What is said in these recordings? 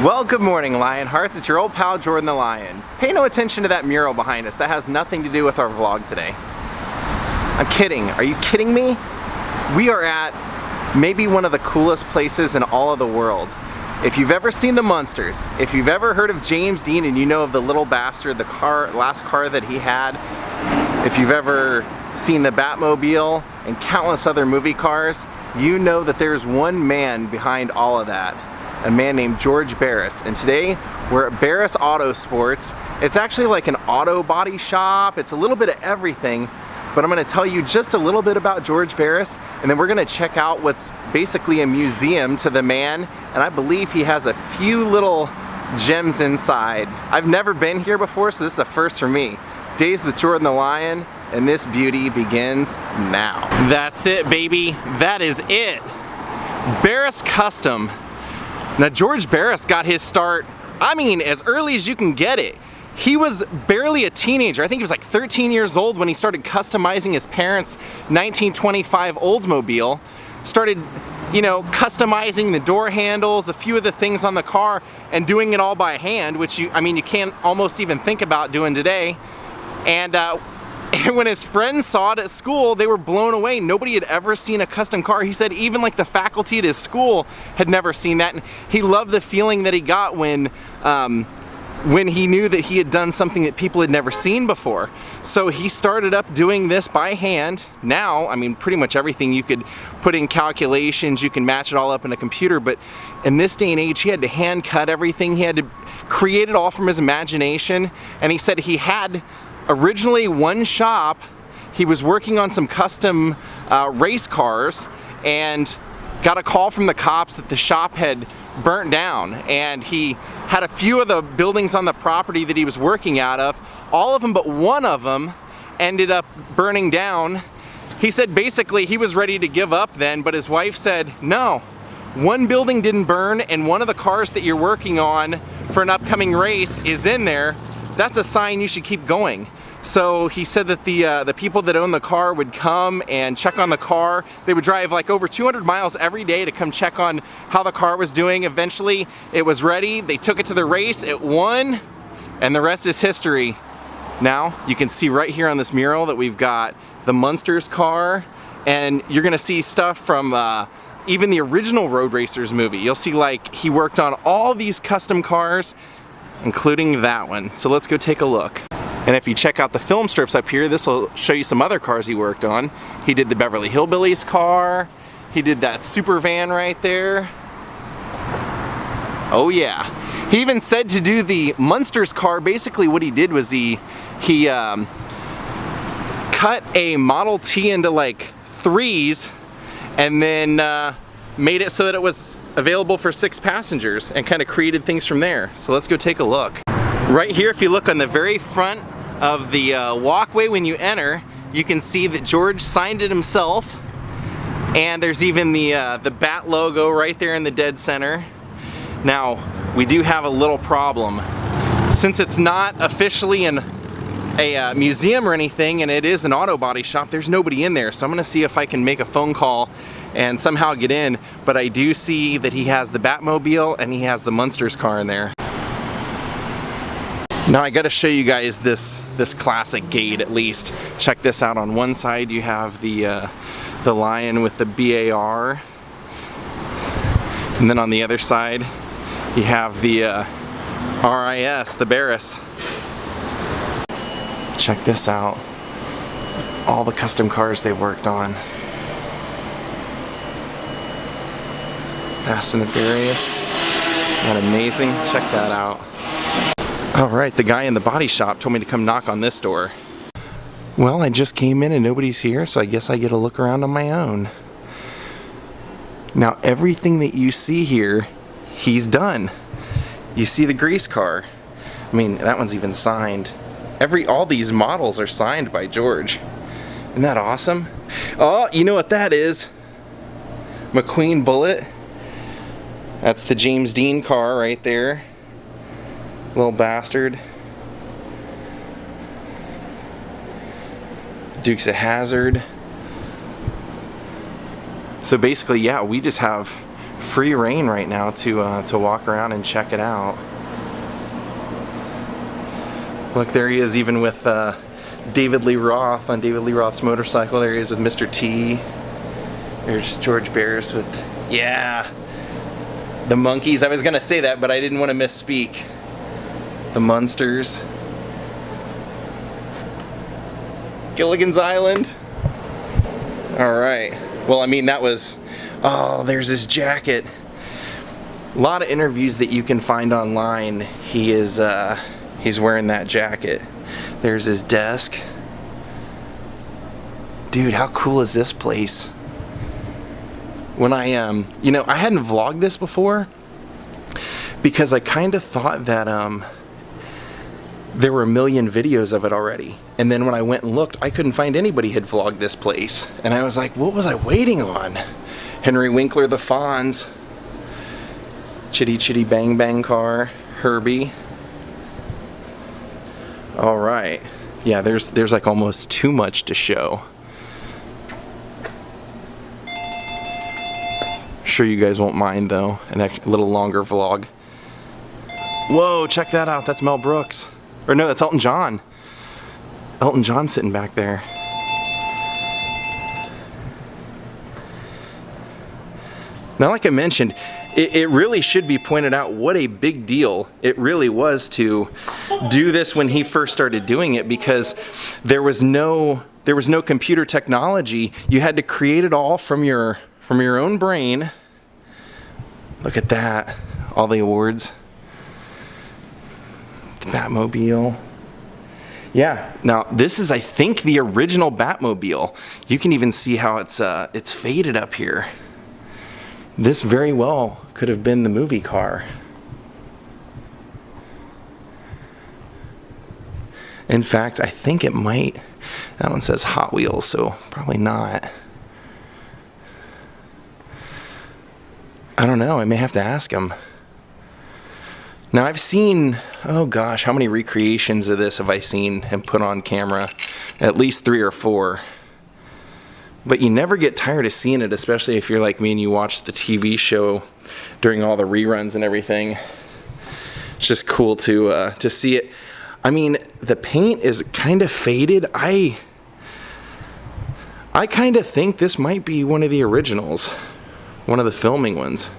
Well, good morning, Lionhearts. It's your old pal, Jordan the Lion. Pay no attention to that mural behind us. That has nothing to do with our vlog today. I'm kidding. Are you kidding me? We are at maybe one of the coolest places in all of the world. If you've ever seen the Munsters, if you've ever heard of James Dean and you know of the little bastard, the last car that he had, if you've ever seen the Batmobile and countless other movie cars, you know that there's one man behind all of that. A man named George Barris, and today we're at Barris Auto Sports. It's actually like an auto body shop. It's a little bit of everything, but I'm going to tell you just a little bit about George Barris, and then we're going to check out what's basically a museum to the man, and I believe he has a few little gems inside. I've never been here before, so this is a first for me. Daze with Jordan the Lion, and this beauty begins now. That's it, baby. That is it. Barris Custom. Now, George Barris got his start, I mean, as early as you can get it. He was barely a teenager. I think he was like 13 years old when he started customizing his parents' 1925 Oldsmobile. Started, you know, customizing the door handles, a few of the things on the car, and doing it all by hand, which you can't almost even think about doing today. And when his friends saw it at school, they were blown away. Nobody had ever seen a custom car. He said even like the faculty at his school had never seen that. And he loved the feeling that he got when he knew that he had done something that people had never seen before. So he started up doing this by hand. Now, I mean, pretty much everything you could put in calculations, you can match it all up in a computer, but in this day and age, he had to hand cut everything. He had to create it all from his imagination. And he said he had originally one shop. He was working on some custom race cars and got a call from the cops that the shop had burnt down, and he had a few of the buildings on the property that he was working out of. All of them but one of them ended up burning down. He said basically he was ready to give up then, but his wife said, no, one building didn't burn and one of the cars that you're working on for an upcoming race is in there. That's a sign you should keep going. So he said that the people that own the car would come and check on the car. They would drive like over 200 miles every day to come check on how the car was doing. Eventually it was ready. They took it to the race, it won, and the rest is history. Now you can see right here on this mural that we've got the Munsters car, and you're gonna see stuff from even the original Road Racers movie. You'll see like he worked on all these custom cars, including that one. So let's go take a look. And if you check out the film strips up here, this will show you some other cars he worked on. He did the Beverly Hillbillies car. He did that super van right there. Oh yeah. He even said to do the Munsters car, basically what he did was he cut a Model T into like 3s and then made it so that it was available for 6 passengers and kind of created things from there. So let's go take a look. Right here, if you look on the very front of the walkway when you enter, you can see that George signed it himself, and there's even the bat logo right there in the dead center. Now, we do have a little problem. Since it's not officially a museum or anything, and it is an auto body shop, there's nobody in there. So I'm gonna see if I can make a phone call and somehow get in, but I do see that he has the Batmobile and he has the Munsters car in there. Now I gotta show you guys this classic gate at least. Check this out. On one side you have the lion with the BAR, and then on the other side you have the RIS, the Barris. Check this out. All the custom cars they've worked on. Fast and the Furious. Isn't that amazing? Check that out. Alright, the guy in the body shop told me to come knock on this door. Well, I just came in and nobody's here, so I guess I get to look around on my own. Now, everything that you see here, he's done. You see the grease car. I mean, that one's even signed. All these models are signed by George. Isn't that awesome? Oh, you know what that is? McQueen Bullet. That's the James Dean car right there. Little bastard. Dukes of Hazzard. So basically, yeah, we just have free reign right now to walk around and check it out. Look, there he is, even with David Lee Roth on David Lee Roth's motorcycle. There he is with Mr. T. There's George Barris with, yeah, the Monkeys. I was gonna say that, but I didn't want to misspeak. The Munsters. Gilligan's Island. All right. Well, I mean, that was, oh, there's his jacket. A lot of interviews that you can find online. He's wearing that jacket. There's his desk. Dude, how cool is this place? When I you know, I hadn't vlogged this before because I kind of thought that there were a million videos of it already. And then when I went and looked, I couldn't find anybody had vlogged this place. And I was like, what was I waiting on? Henry Winkler, the Fonz, Chitty Chitty Bang Bang Car, Herbie. All right. Yeah, there's like almost too much to show. Sure you guys won't mind though, a little longer vlog. Whoa, check that out. That's Mel Brooks. Or no, that's Elton John. Elton John sitting back there. Now, like I mentioned, it really should be pointed out what a big deal it really was to do this when he first started doing it, because there was no computer technology. You had to create it all from your own brain. Look at that, all the awards. The Batmobile. Yeah, now this is, I think, the original Batmobile. You can even see how it's faded up here. This very well could have been the movie car. In fact, I think it might. That one says Hot Wheels, so probably not. I don't know, I may have to ask him. Now I've seen, oh gosh, how many recreations of this have I seen and put on camera? At least 3 or 4. But you never get tired of seeing it, especially if you're like me and you watch the TV show during all the reruns and everything. It's just cool to see it. I mean, the paint is kind of faded. I kind of think this might be one of the originals, one of the filming ones.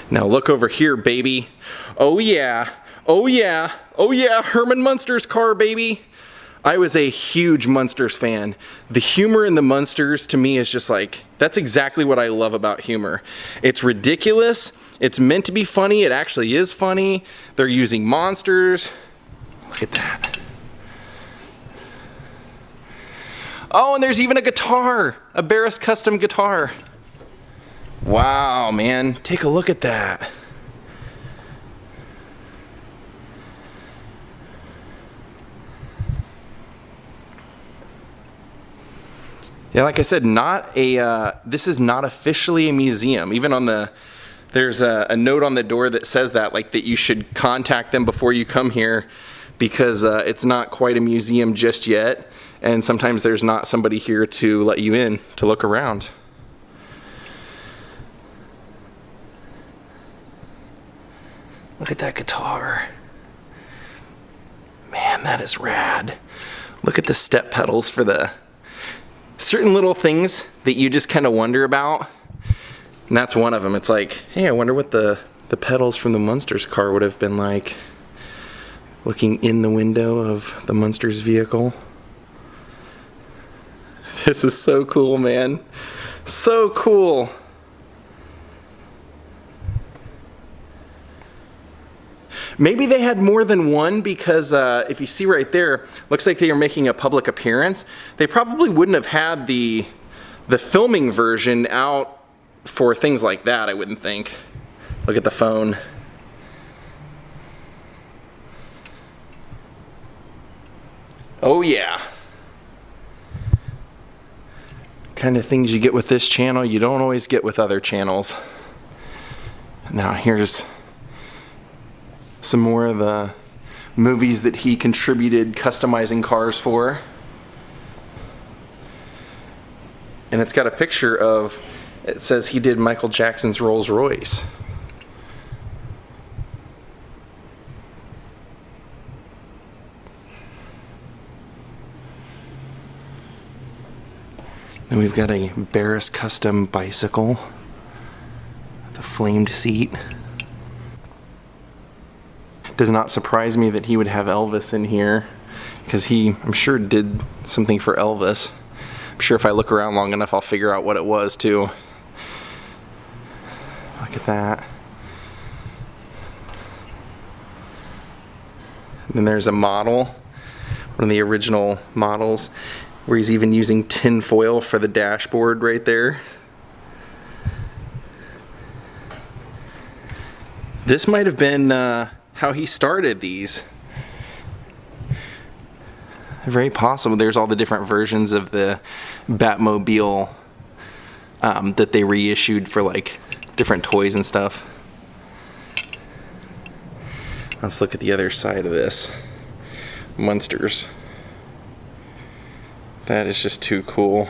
Now look over here, baby. Oh yeah, oh yeah, oh yeah, Herman Munster's car, baby. I was a huge Munsters fan. The humor in the Munsters to me is just like, that's exactly what I love about humor. It's ridiculous, it's meant to be funny, it actually is funny. They're using monsters. Look at that. Oh, and there's even a guitar, a BARRIS custom guitar. Wow, man, take a look at that. Yeah, like I said, this is not officially a museum. Even on there's a note on the door that says that, like that you should contact them before you come here, because it's not quite a museum just yet, and sometimes there's not somebody here to let you in to look around. Look at that guitar. Man, that is rad. Look at the step pedals for the certain little things that you just kind of wonder about. And that's one of them. It's like, hey, I wonder what the pedals from the Munsters car would have been like. Looking in the window of the Munsters vehicle. This is so cool, man. So cool. Maybe they had more than one, because if you see right there, looks like they are making a public appearance. They probably wouldn't have had the filming version out for things like that, I wouldn't think. Look at the phone. Oh yeah. Kind of things you get with this channel you don't always get with other channels. Now here's some more of the movies that he contributed customizing cars for. And it's got a picture of It says he did Michael Jackson's Rolls Royce. Then we've got a BARRIS custom bicycle. The flamed seat. Does not surprise me that he would have Elvis in here, because he, I'm sure, did something for Elvis. I'm sure if I look around long enough I'll figure out what it was too. Look at that. And then there's a model, one of the original models, where he's even using tin foil for the dashboard right there. This might have been how he started these. Very possible. There's all the different versions of the Batmobile that they reissued for like different toys and stuff. Let's look at the other side of this. MUNSTERS. That is just too cool.